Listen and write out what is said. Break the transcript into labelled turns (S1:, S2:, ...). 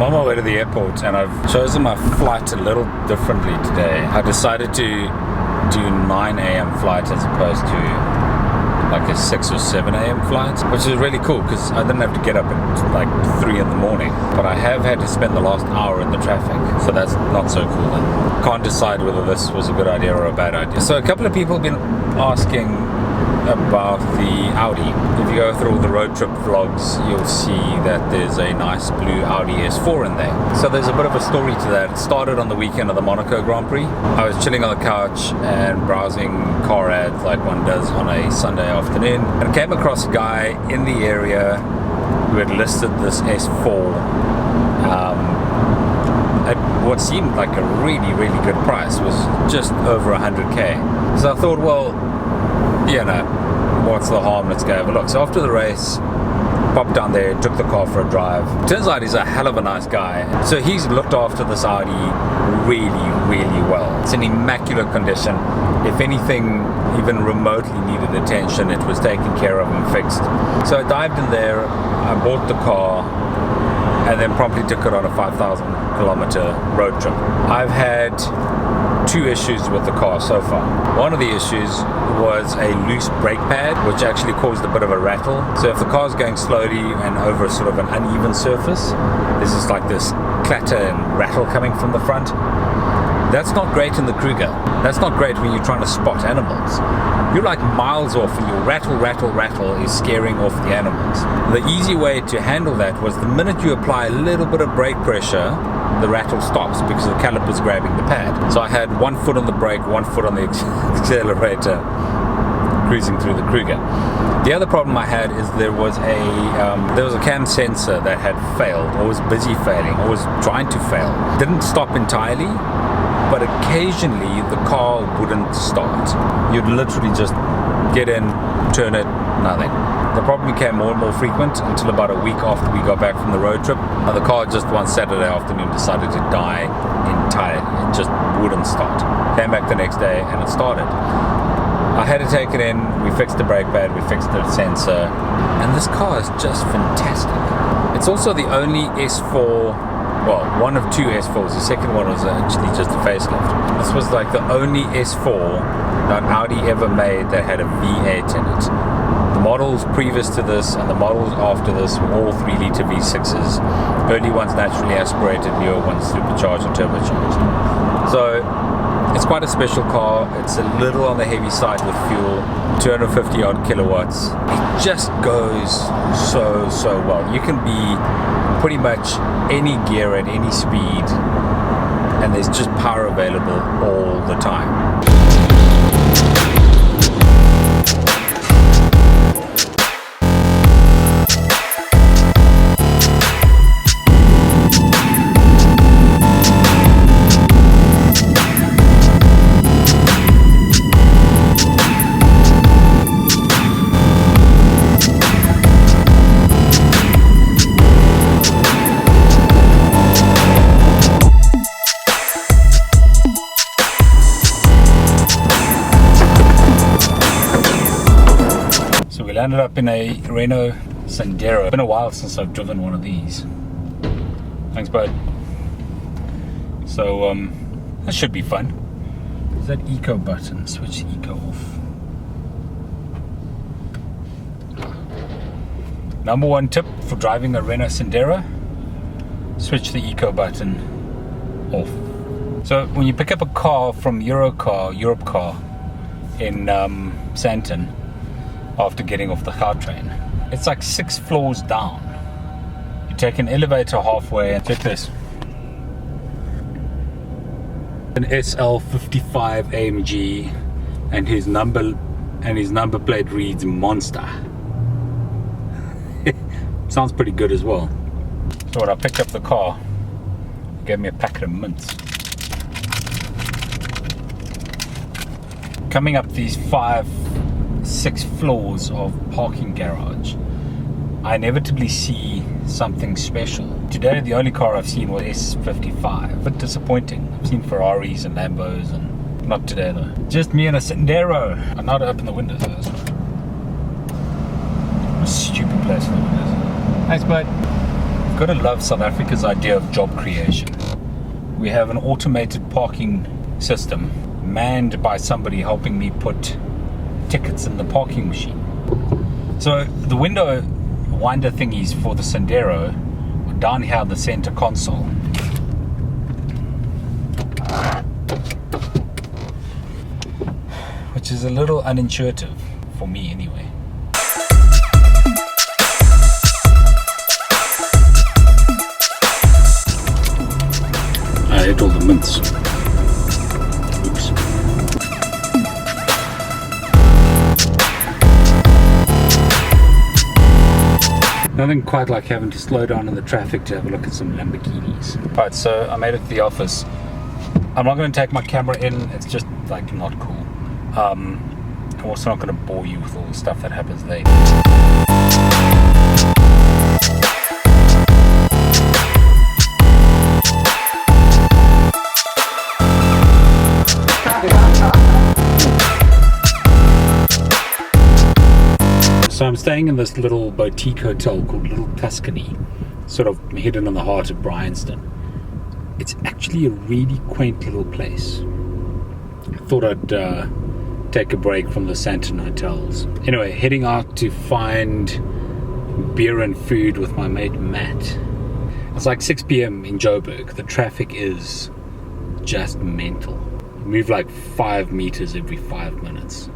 S1: on my way to the airport and I've chosen my flight a little differently today. I decided to do 9 a.m. flight as opposed to like a 6 or 7 a.m. flight, which is really cool because I didn't have to get up at like 3 in the morning, but I have had to spend the last hour in the traffic, so that's not so cool then. Can't decide whether this was a good idea or a bad idea. So a couple of people have been asking about the Audi. If you go through all the road trip vlogs, you'll see that there's a nice blue Audi S4 in there. So there's a bit of a story to that. It started on the weekend of the Monaco Grand Prix. I was chilling on the couch and browsing car ads like one does on a Sunday afternoon, and came across a guy in the area who had listed this S4 at what seemed like a really, really good price. It was just over 100k. So I thought, well, you know, what's the harm? Let's go have a look. So after the race, popped down there, took the car for a drive. Turns out he's a hell of a nice guy. So he's looked after this Audi really, really well. It's in immaculate condition. If anything even remotely needed attention, it was taken care of and fixed. So I dived in there, I bought the car, and then promptly took it on a 5,000 kilometer road trip. I've had 2 issues with the car so far. One of the issues was a loose brake pad, which actually caused a bit of a rattle. So if the car's going slowly and over sort of an uneven surface, there's just like this clatter and rattle coming from the front. That's not great in the Kruger. That's not great when you're trying to spot animals. You're like miles off and your rattle, rattle, rattle is scaring off the animals. The easy way to handle that was the minute you apply a little bit of brake pressure, the rattle stops because the caliper's grabbing the pad. So I had 1 foot on the brake, 1 foot on the accelerator, cruising through the Kruger. The other problem I had is there was a cam sensor that had failed, or was busy failing, or was trying to fail. Didn't stop entirely, but occasionally the car wouldn't start. You'd literally just get in, turn it, nothing. The problem became more and more frequent until about a week after we got back from the road trip. And the car just one Saturday afternoon decided to die entirely. It just wouldn't start. Came back the next day and it started. I had to take it in, we fixed the brake pad, we fixed the sensor, and this car is just fantastic. It's also the only S4, well, one of 2 S4s. The second one was actually just a facelift. This was like the only S4 that Audi ever made that had a V8 in it. The models previous to this and the models after this were all 3-litre V6s. Early ones naturally aspirated, newer ones supercharged or turbocharged. So it's quite a special car. It's a little on the heavy side with fuel, 250 odd kilowatts. It just goes so well. You can be pretty much any gear at any speed, and there's just power available all the time. Ended up in a Renault Sandero. It's been a while since I've driven one of these. Thanks, bud. So that should be fun. Is that eco button? Switch the eco off. Number 1 tip for driving a Renault Sandero: switch the eco button off. So when you pick up a car from Europe Car in Sandton, after getting off the Gautrain, it's like 6 floors down. You take an elevator halfway and check this. An SL55 AMG, and his number plate reads Monster. Sounds pretty good as well. So when I picked up the car, it gave me a packet of mints. Coming up these 6 floors of parking garage, I inevitably see something special. Today the only car I've seen was S55. A bit disappointing. I've seen Ferraris and Lambos, and not today though. Just me and a Sandero. I know how to open the windows though. A stupid place for the windows. Thanks, bud. We've Gotta love South Africa's idea of job creation. We have an automated parking system manned by somebody helping me put tickets in the parking machine. So the window winder thingies for the Sandero are down here on the center console. Which is a little unintuitive for me anyway. I ate all the mints. Oops. Nothing quite like having to slow down in the traffic to have a look at some Lamborghinis. Right, so I made it to the office. I'm not going to take my camera in, it's just like not cool. I'm also not going to bore you with all the stuff that happens there. So I'm staying in this little boutique hotel called Little Tuscany, sort of hidden in the heart of Bryanston. It's actually a really quaint little place. I thought I'd take a break from the Santon hotels. Anyway, heading out to find beer and food with my mate Matt. It's like 6 p.m. in Joburg. The traffic is just mental. You move like 5 meters every 5 minutes.